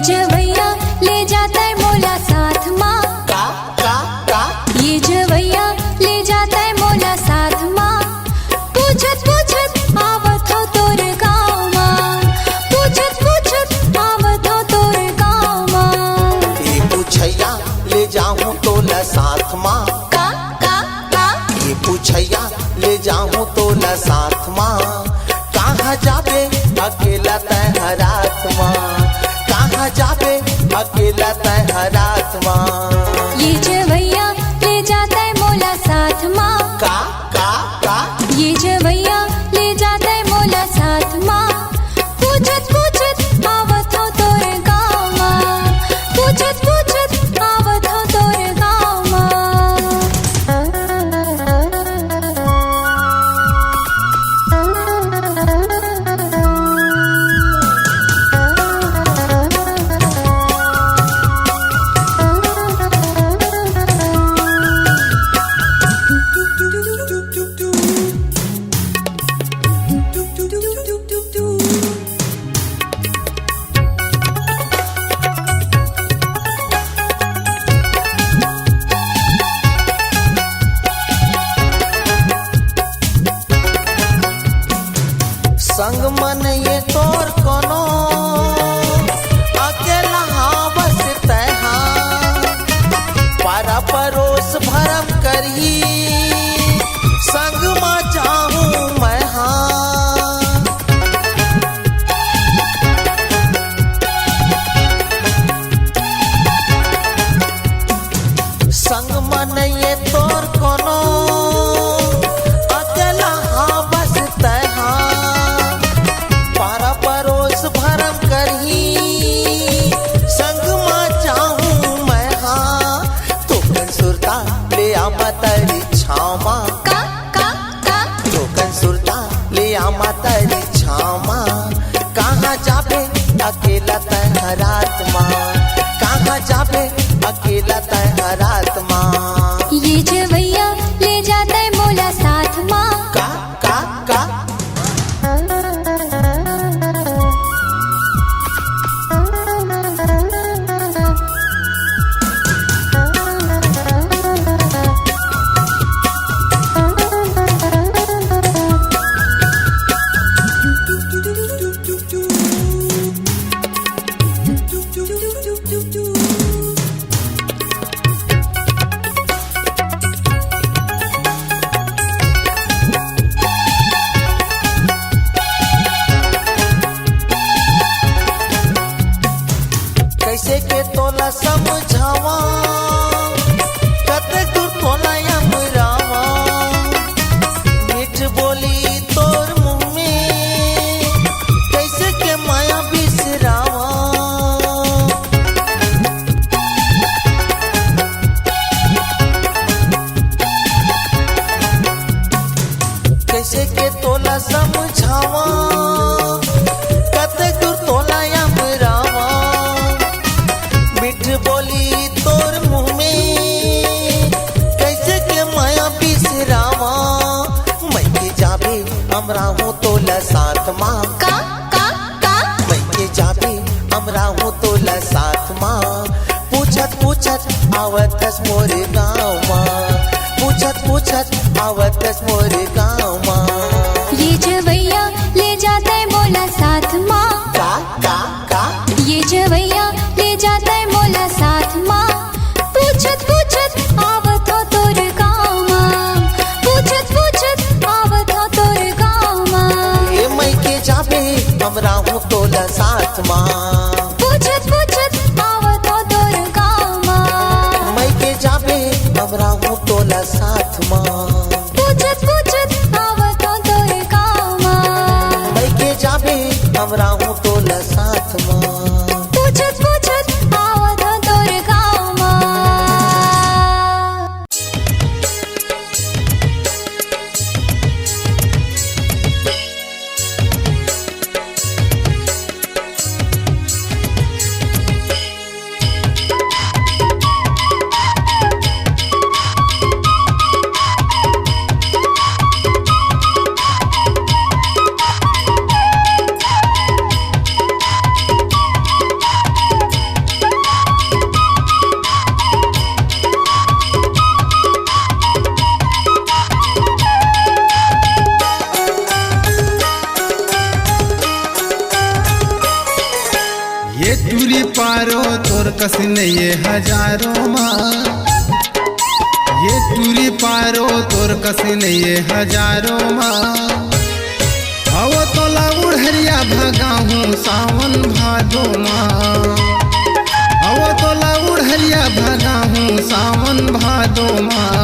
जवैया ले जाता है मोला साथ माँ। का ये जवैया ले जाता है मोला साथ माँ। पूछत पूछत आवत हो तोर गाँव माँ। पूछत पूछत आवत हो तोर गाँव माँ। ये पूछैया ले जाऊं तोला साथ माँ। का ये पूछैया ले जाऊं तोला साथ माँ। कहाँ जाबे अकेला तै हरात माँ। कहाँ जाबे अकेला तै हरात माँ। ये जवैया ले जाता है मोला साथ माँ। का ये जवैया ले जाता है मोला साथ माँ। पूछत पूछत आवत हो तोर गाँव माँ। पूछत पूछत आवत हो तोर गाँव माँ। संग मन ये तोर कोनो अकेला हाँ बस तैहा। पारा परोस भरम करही संग माँ चाहूँ मैं हाँ। संग मन ये तोर कोनो अकेला हाँ बस तैहा। पारा परोस भरम करही संग माँ चाहूँ मैं हाँ। तोकन सुरता ले आमा तारी छामा। तोकन सुरता ले आमा तारी छामा। कहाँ जाबे अकेला तै हरात माँ। कहाँ जाबे अकेला तै हरात माँ। ये जवैया ले जाता है मोला साथ माँ। का कैसे के तोला समझावा कते दूर तोला यमरावा। मीठ बोली तोर मुँह में कैसे के माया बिसरावा। कैसे के तोला समझावा कते दूर तोला यमरावा। मीठ बोली तोर मुँह में कैसे के माया बिसरावा। मैं के जाबे हमरा हूँ तोला साथ माँ। मैं के जाबे हमरा हूँ तोला साथ माँ। पूछत पूछत आवतस मोर गाँव माँ। पूछत पूछत आवतस मोर गाँव माँ। ये जवैया ले जाता है मोला साथ माँ। ये जवैया ले जाता है मोला साथ माँ। पूछत पूछत आवत हो तोर गाँव माँ। पूछत पूछत आवत हो तोर गाँव माँ। ये मैं के जाबे हमरा हूँ तोला साथ माँ। पूछत पूछत आवत हो तोर गाँव माँ। मैं के जाबे हमरा हूँ तोला साथ माँ। पूछत पूछत आवत हो तोर गाँव माँ। मैं के जाबे हमरा हूँ तोला साथ माँ। पूछत पूछत आवत हो तोर गाँव माँ। पारो तोर कसिन ये हजारों माँ, ये टूरी पारो तोर कसिन ये हजारों माँ। आवो तोला उड़हरिया भगा हूँ सावन भादो माँ, आवो तोला उड़हरिया भगा हूँ सावन भादो माँ।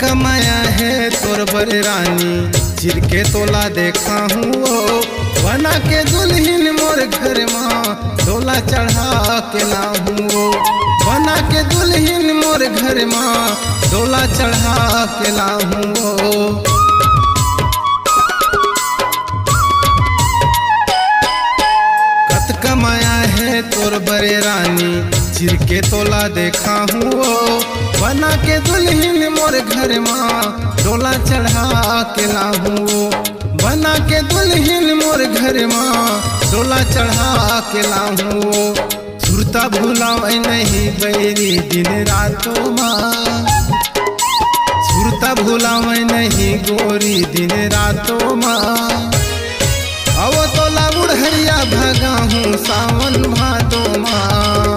कमाया है तोर बर रानी चिर के तोला देखा हूँ वो, बना के दुल्हन मोर घर माँ डोला चढ़ा के ला हूँ वो, बना के दुल्हन मोर घर माँ डोला चढ़ा के ला हूँ वो। कत कमाया है तोर बरे रानी चिर के तोला देखा हूँ वो, बना के दुल्हन मोर घर माँ डोला चढ़ा के ला हूँ वो, बना के दुल्हन मोर घर माँ डोला चढ़ा के ला हूँ वो। सुरता भूलावे नहीं बैरी दिन रातों माँ, सुरता भूलावे नहीं गोरी दिन रातों माँ। आवो तोला उड़हरिया भगा हूँ सावन भादो माँ,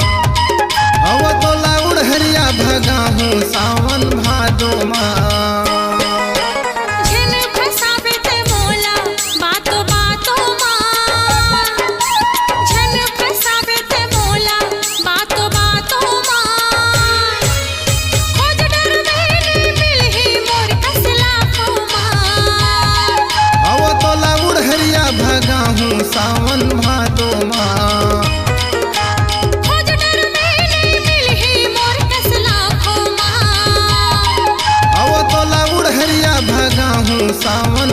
आवो तोला उड़हरिया भगा हूँ सावन भादो माँ। भगा हूँ सावन भादो माँ, आवो तोला उड़हरिया भगा हूँ सावन